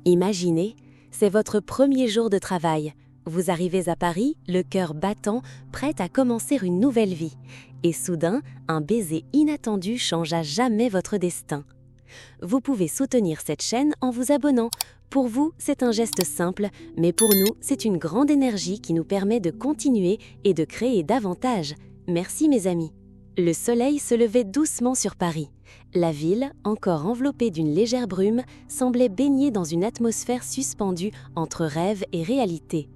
Imaginez, c'est votre premier jour de travail. Vous arrivez à Paris, le cœur battant, prête à commencer une nouvelle vie. Et soudain, un baiser inattendu change à jamais votre destin. Vous pouvez soutenir cette chaîne en vous abonnant. Pour vous, c'est un geste simple, mais pour nous, c'est une grande énergie qui nous permet de continuer et de créer davantage. Merci mes amis. Le soleil se levait doucement sur Paris. La ville, encore enveloppée d'une légère brume, semblait baignée dans une atmosphère suspendue entre rêve et réalité.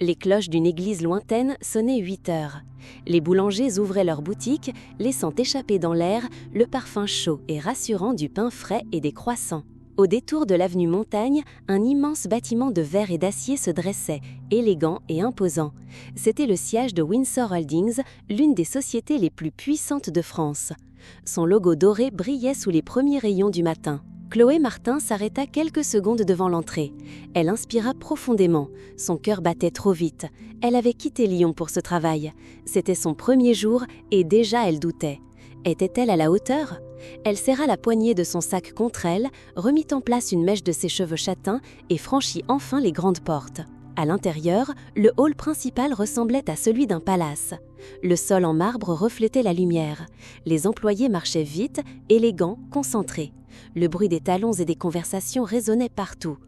Les cloches d'une église lointaine sonnaient 8 heures. Les boulangers ouvraient leurs boutiques, laissant échapper dans l'air le parfum chaud et rassurant du pain frais et des croissants. Au détour de l'avenue Montaigne, un immense bâtiment de verre et d'acier se dressait, élégant et imposant. C'était le siège de Windsor Holdings, l'une des sociétés les plus puissantes de France. Son logo doré brillait sous les premiers rayons du matin. Chloé Martin s'arrêta quelques secondes devant l'entrée. Elle inspira profondément. Son cœur battait trop vite. Elle avait quitté Lyon pour ce travail. C'était son premier jour et déjà elle doutait. Était-elle à la hauteur ? Elle serra la poignée de son sac contre elle, remit en place une mèche de ses cheveux châtains et franchit enfin les grandes portes. À l'intérieur, le hall principal ressemblait à celui d'un palace. Le sol en marbre reflétait la lumière. Les employés marchaient vite, élégants, concentrés. Le bruit des talons et des conversations résonnait partout.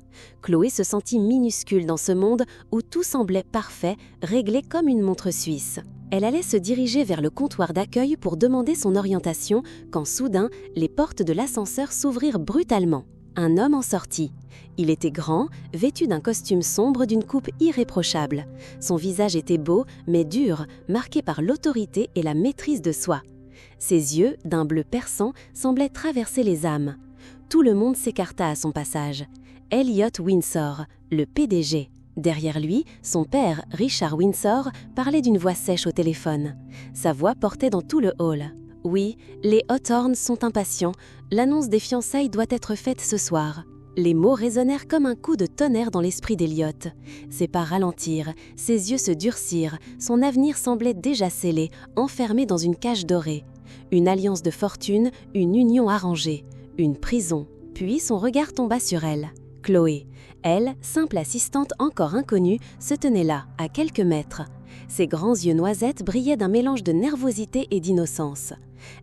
Chloé se sentit minuscule dans ce monde où tout semblait parfait, réglé comme une montre suisse. Elle allait se diriger vers le comptoir d'accueil pour demander son orientation quand soudain, les portes de l'ascenseur s'ouvrirent brutalement. Un homme en sortit. Il était grand, vêtu d'un costume sombre d'une coupe irréprochable. Son visage était beau, mais dur, marqué par l'autorité et la maîtrise de soi. Ses yeux, d'un bleu perçant, semblaient traverser les âmes. Tout le monde s'écarta à son passage. Elliot Windsor, le PDG. Derrière lui, son père, Richard Windsor, parlait d'une voix sèche au téléphone. Sa voix portait dans tout le hall. « Oui, les Hawthorne sont impatients. L'annonce des fiançailles doit être faite ce soir. » Les mots résonnèrent comme un coup de tonnerre dans l'esprit d'Elliot. Ses pas ralentirent, ses yeux se durcirent, son avenir semblait déjà scellé, enfermé dans une cage dorée. Une alliance de fortune, une union arrangée, une prison. Puis son regard tomba sur elle. Chloé. Elle, simple assistante encore inconnue, se tenait là, à quelques mètres. Ses grands yeux noisettes brillaient d'un mélange de nervosité et d'innocence.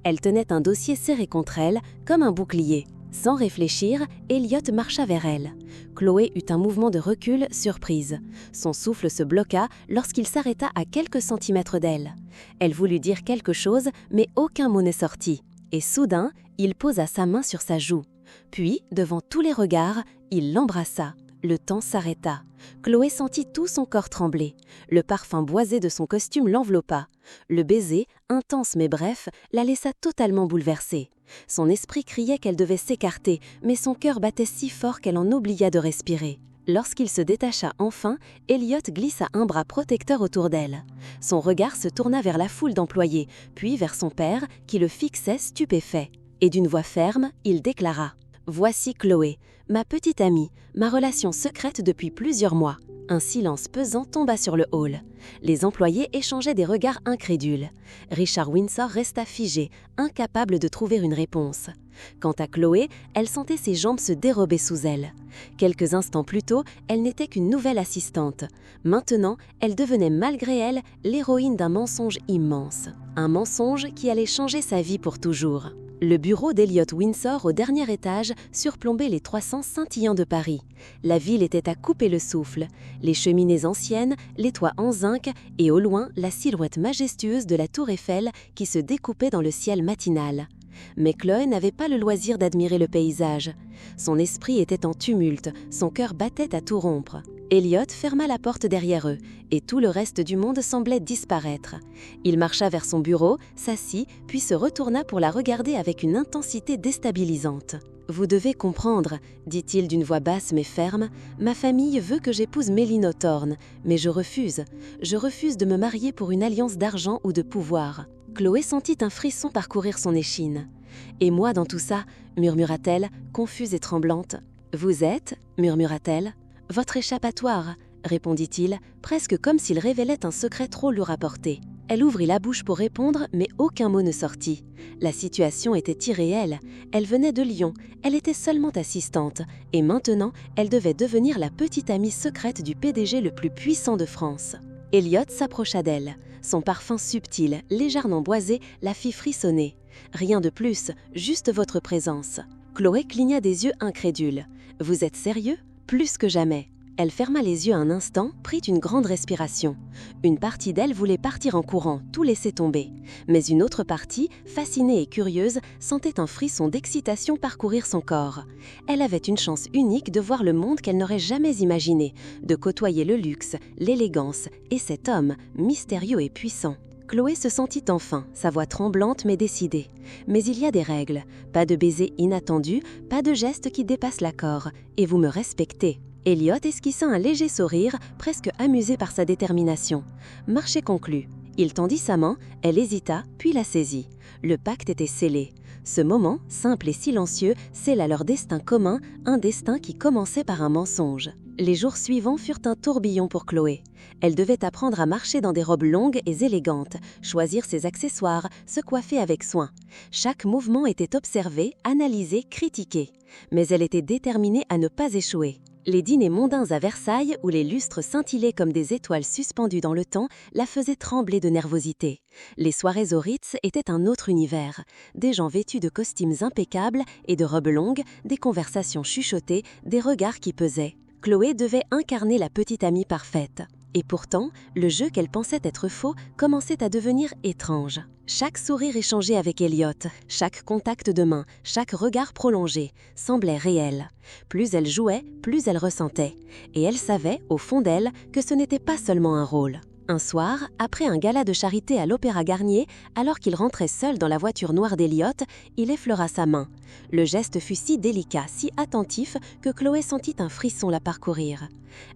Elle tenait un dossier serré contre elle, comme un bouclier. Sans réfléchir, Elliot marcha vers elle. Chloé eut un mouvement de recul, surprise. Son souffle se bloqua lorsqu'il s'arrêta à quelques centimètres d'elle. Elle voulut dire quelque chose, mais aucun mot ne sortit. Et soudain, il posa sa main sur sa joue. Puis, devant tous les regards, il l'embrassa. Le temps s'arrêta. Chloé sentit tout son corps trembler. Le parfum boisé de son costume l'enveloppa. Le baiser, intense mais bref, la laissa totalement bouleversée. Son esprit criait qu'elle devait s'écarter, mais son cœur battait si fort qu'elle en oublia de respirer. Lorsqu'il se détacha enfin, Elliot glissa un bras protecteur autour d'elle. Son regard se tourna vers la foule d'employés, puis vers son père, qui le fixait stupéfait. Et d'une voix ferme, il déclara « Voici Chloé, ma petite amie, ma relation secrète depuis plusieurs mois. » Un silence pesant tomba sur le hall. Les employés échangeaient des regards incrédules. Richard Windsor resta figé, incapable de trouver une réponse. Quant à Chloé, elle sentait ses jambes se dérober sous elle. Quelques instants plus tôt, elle n'était qu'une nouvelle assistante. Maintenant, elle devenait malgré elle l'héroïne d'un mensonge immense. Un mensonge qui allait changer sa vie pour toujours. Le bureau d'Elliot Windsor au dernier étage surplombait les 300 scintillants de Paris. La ville était à couper le souffle. Les cheminées anciennes, les toits en zinc et au loin la silhouette majestueuse de la tour Eiffel qui se découpait dans le ciel matinal. Mais Chloé n'avait pas le loisir d'admirer le paysage. Son esprit était en tumulte, son cœur battait à tout rompre. Elliot ferma la porte derrière eux, et tout le reste du monde semblait disparaître. Il marcha vers son bureau, s'assit, puis se retourna pour la regarder avec une intensité déstabilisante. « Vous devez comprendre, dit-il d'une voix basse mais ferme, ma famille veut que j'épouse Méline Hawthorne, mais je refuse. Je refuse de me marier pour une alliance d'argent ou de pouvoir. » Chloé sentit un frisson parcourir son échine. « Et moi dans tout ça ?» murmura-t-elle, confuse et tremblante. « Vous êtes ?» murmura-t-elle. « Votre échappatoire » répondit-il, presque comme s'il révélait un secret trop lourd à porter. Elle ouvrit la bouche pour répondre, mais aucun mot ne sortit. La situation était irréelle. Elle venait de Lyon, elle était seulement assistante, et maintenant, elle devait devenir la petite amie secrète du PDG le plus puissant de France. Elliot s'approcha d'elle. Son parfum subtil, légèrement boisé, la fit frissonner. Rien de plus, juste votre présence. Chloé cligna des yeux incrédule. « Vous êtes sérieux ? Plus que jamais. » Elle ferma les yeux un instant, prit une grande respiration. Une partie d'elle voulait partir en courant, tout laisser tomber. Mais une autre partie, fascinée et curieuse, sentait un frisson d'excitation parcourir son corps. Elle avait une chance unique de voir le monde qu'elle n'aurait jamais imaginé, de côtoyer le luxe, l'élégance et cet homme, mystérieux et puissant. Chloé se sentit enfin, sa voix tremblante mais décidée. Mais il y a des règles. Pas de baiser inattendu, pas de gestes qui dépassent l'accord. Et vous me respectez. Elliot esquissa un léger sourire, presque amusé par sa détermination. Marché conclu. Il tendit sa main, elle hésita, puis la saisit. Le pacte était scellé. Ce moment, simple et silencieux, scella leur destin commun, un destin qui commençait par un mensonge. Les jours suivants furent un tourbillon pour Chloé. Elle devait apprendre à marcher dans des robes longues et élégantes, choisir ses accessoires, se coiffer avec soin. Chaque mouvement était observé, analysé, critiqué. Mais elle était déterminée à ne pas échouer. Les dîners mondains à Versailles, où les lustres scintillaient comme des étoiles suspendues dans le temps, la faisaient trembler de nervosité. Les soirées au Ritz étaient un autre univers. Des gens vêtus de costumes impeccables et de robes longues, des conversations chuchotées, des regards qui pesaient. Chloé devait incarner la petite amie parfaite. Et pourtant, le jeu qu'elle pensait être faux commençait à devenir étrange. Chaque sourire échangé avec Elliot, chaque contact de main, chaque regard prolongé, semblait réel. Plus elle jouait, plus elle ressentait. Et elle savait, au fond d'elle, que ce n'était pas seulement un rôle. Un soir, après un gala de charité à l'Opéra Garnier, alors qu'il rentrait seul dans la voiture noire d'Elliot, il effleura sa main. Le geste fut si délicat, si attentif, que Chloé sentit un frisson la parcourir.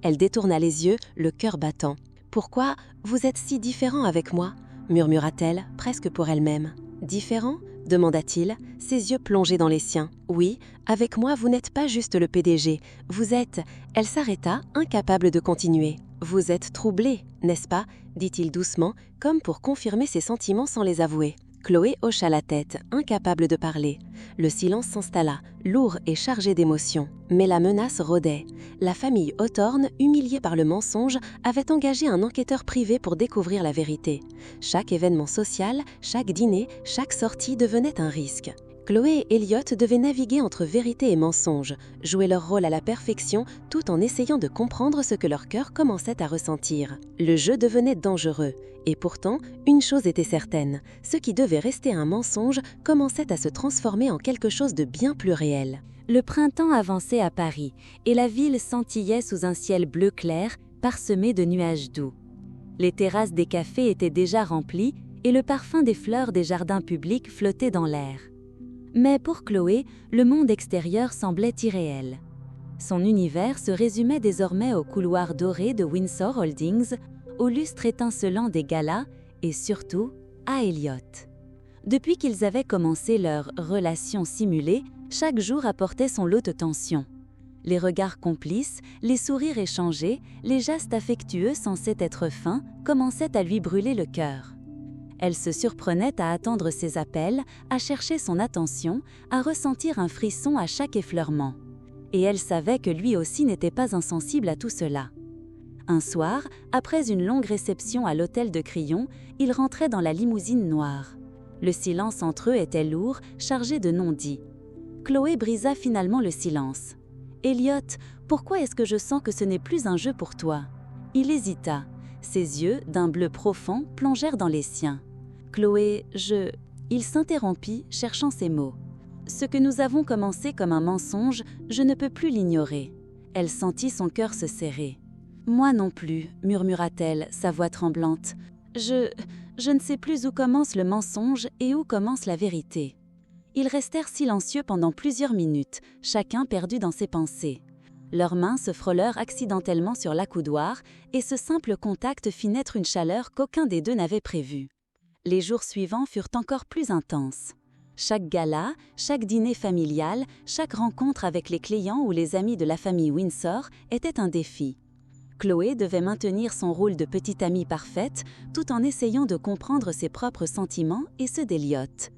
Elle détourna les yeux, le cœur battant. « Pourquoi vous êtes si différent avec moi ?» murmura-t-elle, presque pour elle-même. « Différent ?» demanda-t-il, ses yeux plongés dans les siens. « Oui, avec moi vous n'êtes pas juste le PDG, vous êtes… » Elle s'arrêta, incapable de continuer. « Vous êtes troublé, n'est-ce pas ?» dit-il doucement, comme pour confirmer ses sentiments sans les avouer. Chloé hocha la tête, incapable de parler. Le silence s'installa, lourd et chargé d'émotions. Mais la menace rôdait. La famille Hawthorne, humiliée par le mensonge, avait engagé un enquêteur privé pour découvrir la vérité. Chaque événement social, chaque dîner, chaque sortie devenait un risque. Chloé et Elliot devaient naviguer entre vérité et mensonge, jouer leur rôle à la perfection tout en essayant de comprendre ce que leur cœur commençait à ressentir. Le jeu devenait dangereux. Et pourtant, une chose était certaine, ce qui devait rester un mensonge commençait à se transformer en quelque chose de bien plus réel. Le printemps avançait à Paris, et la ville scintillait sous un ciel bleu clair, parsemé de nuages doux. Les terrasses des cafés étaient déjà remplies, et le parfum des fleurs des jardins publics flottait dans l'air. Mais pour Chloé, le monde extérieur semblait irréel. Son univers se résumait désormais aux couloirs dorés de Windsor Holdings, au lustre étincelant des galas et surtout à Elliot. Depuis qu'ils avaient commencé leur relation simulée, chaque jour apportait son lot de tensions. Les regards complices, les sourires échangés, les gestes affectueux censés être fins commençaient à lui brûler le cœur. Elle se surprenait à attendre ses appels, à chercher son attention, à ressentir un frisson à chaque effleurement. Et elle savait que lui aussi n'était pas insensible à tout cela. Un soir, après une longue réception à l'hôtel de Crillon, ils rentraient dans la limousine noire. Le silence entre eux était lourd, chargé de non-dits. Chloé brisa finalement le silence. « Elliot, pourquoi est-ce que je sens que ce n'est plus un jeu pour toi ?» Il hésita. Ses yeux, d'un bleu profond, plongèrent dans les siens. « Chloé, Il s'interrompit, cherchant ses mots. « Ce que nous avons commencé comme un mensonge, je ne peux plus l'ignorer. » Elle sentit son cœur se serrer. « Moi non plus, » murmura-t-elle, sa voix tremblante. « Je ne sais plus où commence le mensonge et où commence la vérité. » Ils restèrent silencieux pendant plusieurs minutes, chacun perdu dans ses pensées. Leurs mains se frôlèrent accidentellement sur l'accoudoir et ce simple contact fit naître une chaleur qu'aucun des deux n'avait prévue. Les jours suivants furent encore plus intenses. Chaque gala, chaque dîner familial, chaque rencontre avec les clients ou les amis de la famille Windsor était un défi. Chloé devait maintenir son rôle de petite amie parfaite tout en essayant de comprendre ses propres sentiments et ceux d'Elliot.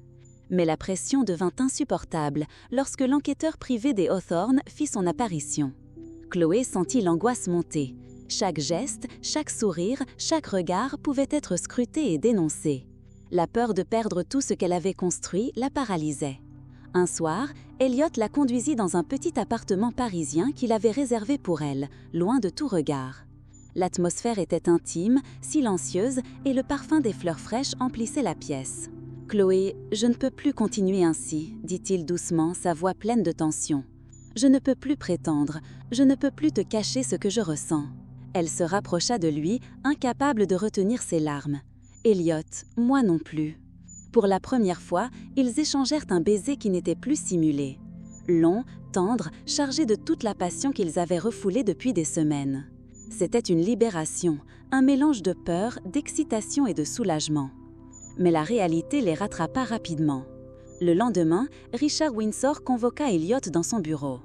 Mais la pression devint insupportable lorsque l'enquêteur privé des Hawthorne fit son apparition. Chloé sentit l'angoisse monter. Chaque geste, chaque sourire, chaque regard pouvait être scruté et dénoncé. La peur de perdre tout ce qu'elle avait construit la paralysait. Un soir, Elliot la conduisit dans un petit appartement parisien qu'il avait réservé pour elle, loin de tout regard. L'atmosphère était intime, silencieuse et le parfum des fleurs fraîches emplissait la pièce. « Chloé, je ne peux plus continuer ainsi, dit-il doucement, sa voix pleine de tension. Je ne peux plus prétendre, je ne peux plus te cacher ce que je ressens. » Elle se rapprocha de lui, incapable de retenir ses larmes. « Elliot, moi non plus. » Pour la première fois, ils échangèrent un baiser qui n'était plus simulé. Long, tendre, chargé de toute la passion qu'ils avaient refoulée depuis des semaines. C'était une libération, un mélange de peur, d'excitation et de soulagement. Mais la réalité les rattrapa rapidement. Le lendemain, Richard Windsor convoqua Elliot dans son bureau.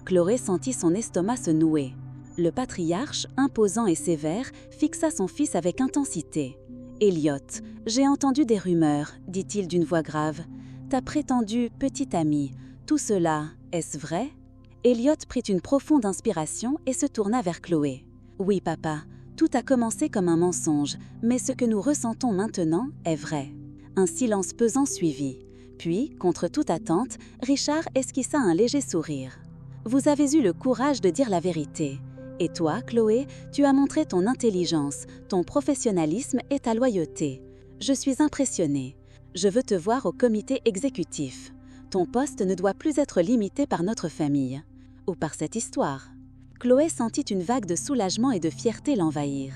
Chloé sentit son estomac se nouer. Le patriarche, imposant et sévère, fixa son fils avec intensité. « Elliot, j'ai entendu des rumeurs, dit-il d'une voix grave. Ta prétendue petite amie, tout cela, est-ce vrai ?» Elliot prit une profonde inspiration et se tourna vers Chloé. « Oui, papa, tout a commencé comme un mensonge, mais ce que nous ressentons maintenant est vrai. » Un silence pesant suivit. Puis, contre toute attente, Richard esquissa un léger sourire. « Vous avez eu le courage de dire la vérité. Et toi, Chloé, tu as montré ton intelligence, ton professionnalisme et ta loyauté. Je suis impressionnée. Je veux te voir au comité exécutif. Ton poste ne doit plus être limité par notre famille. Ou par cette histoire. » Chloé sentit une vague de soulagement et de fierté l'envahir.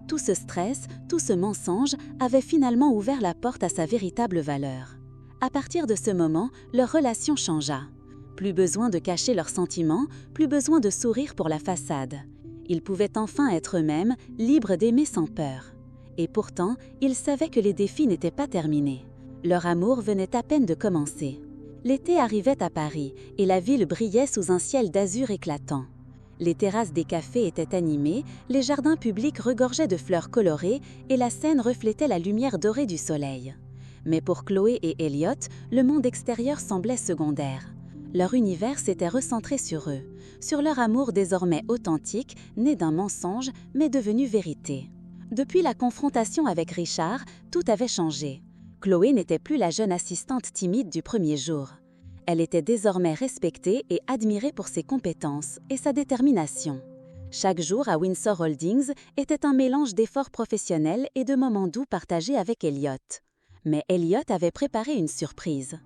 Tout ce stress, tout ce mensonge avait finalement ouvert la porte à sa véritable valeur. À partir de ce moment, leur relation changea. Plus besoin de cacher leurs sentiments, plus besoin de sourire pour la façade. Ils pouvaient enfin être eux-mêmes, libres d'aimer sans peur. Et pourtant, ils savaient que les défis n'étaient pas terminés. Leur amour venait à peine de commencer. L'été arrivait à Paris et la ville brillait sous un ciel d'azur éclatant. Les terrasses des cafés étaient animées, les jardins publics regorgeaient de fleurs colorées et la Seine reflétait la lumière dorée du soleil. Mais pour Chloé et Elliot, le monde extérieur semblait secondaire. Leur univers s'était recentré sur eux, sur leur amour désormais authentique, né d'un mensonge, mais devenu vérité. Depuis la confrontation avec Richard, tout avait changé. Chloé n'était plus la jeune assistante timide du premier jour. Elle était désormais respectée et admirée pour ses compétences et sa détermination. Chaque jour à Windsor Holdings était un mélange d'efforts professionnels et de moments doux partagés avec Elliot. Mais Elliot avait préparé une surprise.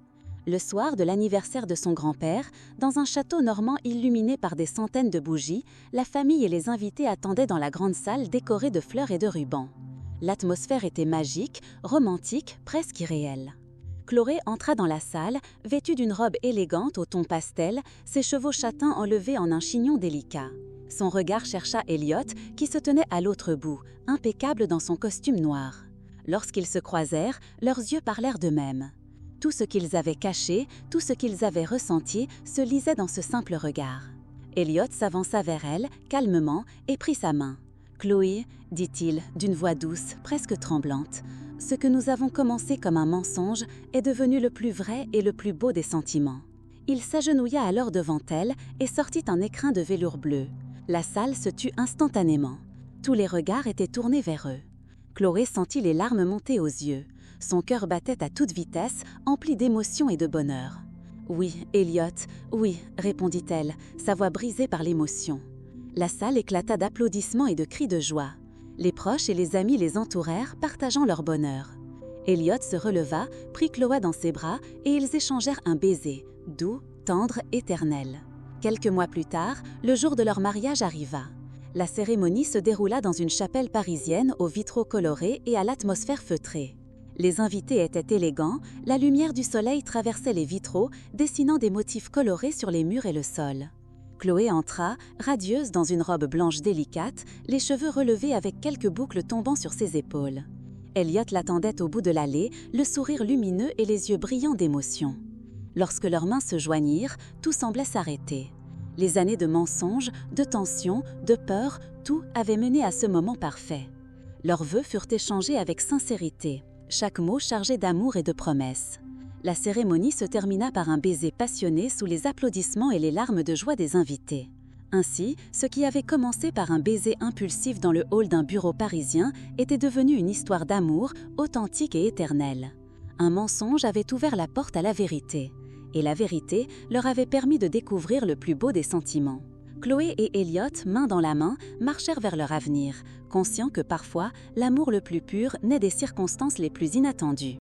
Le soir de l'anniversaire de son grand-père, dans un château normand illuminé par des centaines de bougies, la famille et les invités attendaient dans la grande salle décorée de fleurs et de rubans. L'atmosphère était magique, romantique, presque irréelle. Chloé entra dans la salle, vêtue d'une robe élégante au ton pastel, ses cheveux châtains enlevés en un chignon délicat. Son regard chercha Elliot, qui se tenait à l'autre bout, impeccable dans son costume noir. Lorsqu'ils se croisèrent, leurs yeux parlèrent d'eux-mêmes. Tout ce qu'ils avaient caché, tout ce qu'ils avaient ressenti se lisait dans ce simple regard. Elliot s'avança vers elle, calmement, et prit sa main. « Chloé, dit-il, d'une voix douce, presque tremblante, ce que nous avons commencé comme un mensonge est devenu le plus vrai et le plus beau des sentiments. » Il s'agenouilla alors devant elle et sortit un écrin de velours bleu. La salle se tut instantanément. Tous les regards étaient tournés vers eux. Chloé sentit les larmes monter aux yeux. Son cœur battait à toute vitesse, empli d'émotion et de bonheur. « Oui, Elliot, oui, » répondit-elle, sa voix brisée par l'émotion. La salle éclata d'applaudissements et de cris de joie. Les proches et les amis les entourèrent, partageant leur bonheur. Elliot se releva, prit Chloé dans ses bras et ils échangèrent un baiser, doux, tendre, éternel. Quelques mois plus tard, le jour de leur mariage arriva. La cérémonie se déroula dans une chapelle parisienne aux vitraux colorés et à l'atmosphère feutrée. Les invités étaient élégants, la lumière du soleil traversait les vitraux, dessinant des motifs colorés sur les murs et le sol. Chloé entra, radieuse dans une robe blanche délicate, les cheveux relevés avec quelques boucles tombant sur ses épaules. Elliot l'attendait au bout de l'allée, le sourire lumineux et les yeux brillants d'émotion. Lorsque leurs mains se joignirent, tout semblait s'arrêter. Les années de mensonges, de tensions, de peur, tout avait mené à ce moment parfait. Leurs vœux furent échangés avec sincérité, chaque mot chargé d'amour et de promesses. La cérémonie se termina par un baiser passionné sous les applaudissements et les larmes de joie des invités. Ainsi, ce qui avait commencé par un baiser impulsif dans le hall d'un bureau parisien était devenu une histoire d'amour authentique et éternelle. Un mensonge avait ouvert la porte à la vérité, et la vérité leur avait permis de découvrir le plus beau des sentiments. Chloé et Elliot, main dans la main, marchèrent vers leur avenir, conscients que parfois, l'amour le plus pur naît des circonstances les plus inattendues.